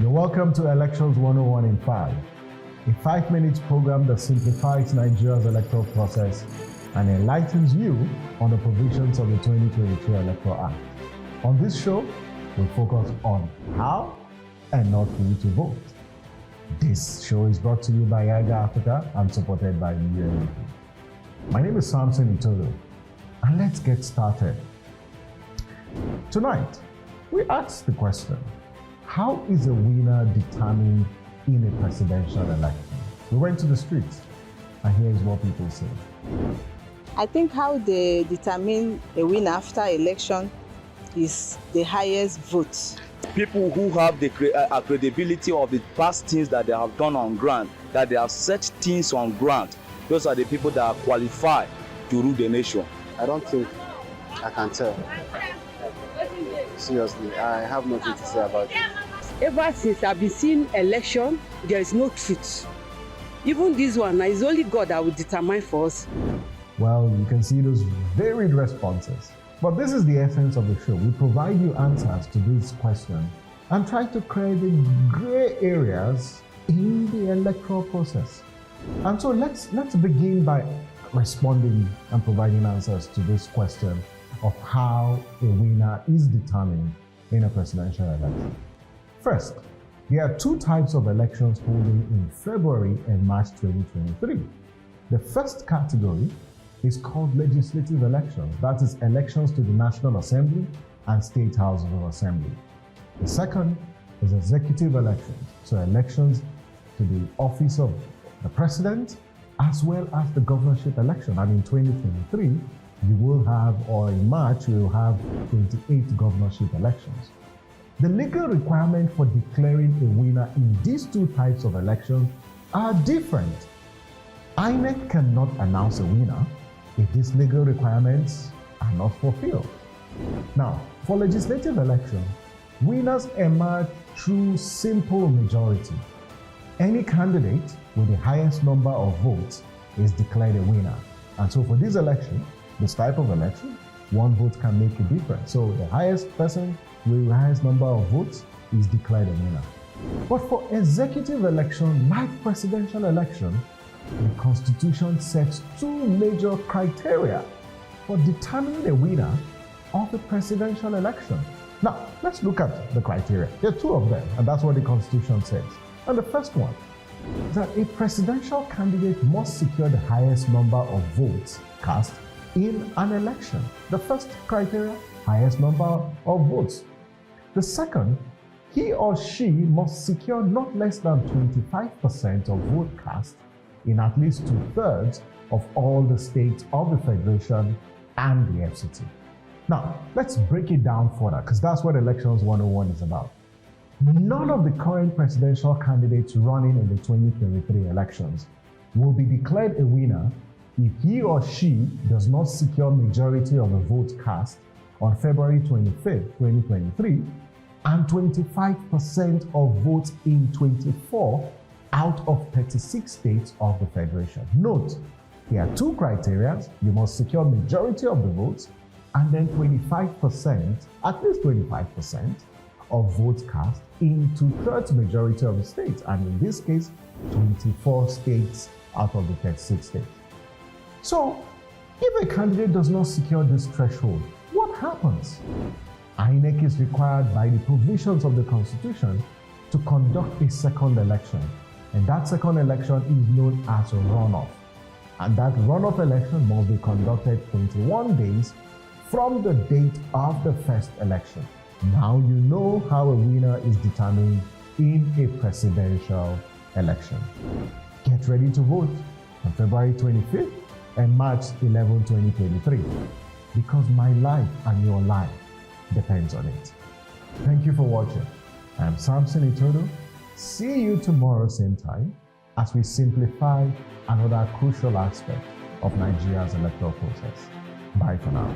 You're welcome to Elections 101 in 5, a 5-minute program that simplifies Nigeria's electoral process and enlightens you on the provisions of the 2022 Electoral Act. On this show, we focus on how and not who to vote. This show is brought to you by Yaga Africa and supported by UNDP. My name is Samson Itodo, and let's get started. Tonight, we ask the question, how is a winner determined in a presidential election? We went to the streets, and here's what people say. I think how they determine a winner after election is the highest vote. People who have the credibility of the past things that they have done on ground, that they have set things on ground, those are the people that are qualified to rule the nation. I don't think I can tell. Seriously, I have nothing to say about it. Ever since I've been seeing election, there is no truth. Even this one, it's only God that will determine for us. Well, you can see those varied responses. But this is the essence of the show. We provide you answers to these questions and try to create the gray areas in the electoral process. And so let's begin by responding and providing answers to this question of how a winner is determined in a presidential election. First, there are two types of elections holding in February and March 2023. The first category is called legislative elections. That is elections to the National Assembly and State Houses of Assembly. The second is executive elections, so elections to the office of the president as well as the governorship election. And in 2023, you will have, or in March, you will have 28 governorship elections. The legal requirement for declaring a winner in these two types of elections are different. INEC cannot announce a winner if these legal requirements are not fulfilled. Now, for legislative elections, winners emerge through simple majority. Any candidate with the highest number of votes is declared a winner. And so for this election, this type of election, one vote can make a difference. So the highest person with the highest number of votes is declared a winner. But for executive election, like presidential election, the Constitution sets two major criteria for determining the winner of the presidential election. Now, let's look at the criteria. There are two of them, and that's what the Constitution says. And the first one is that a presidential candidate must secure the highest number of votes cast in an election. The first criteria, highest number of votes. The second, he or she must secure not less than 25% of vote cast in at least 2/3 of all the states of the Federation and the FCT. Now, let's break it down further, because that's what Elections 101 is about. None of the current presidential candidates running in the 2023 elections will be declared a winner if he or she does not secure majority of the votes cast on February 25th, 2023, and 25% of votes in 24 out of 36 states of the Federation. Note, there are two criteria. You must secure majority of the votes and then 25%, at least 25% of votes cast in 2/3 majority of the states, and in this case, 24 states out of the 36 states. So, if a candidate does not secure this threshold, what happens? INEC is required by the provisions of the Constitution to conduct a second election, and that second election is known as a runoff. And that runoff election must be conducted 21 days from the date of the first election. Now you know how a winner is determined in a presidential election. Get ready to vote on February 25th and March 11, 2023, because my life and your life depends on it. Thank you for watching. I'm Samson Itodo. See you tomorrow same time as we simplify another crucial aspect of Nigeria's electoral process. Bye for now.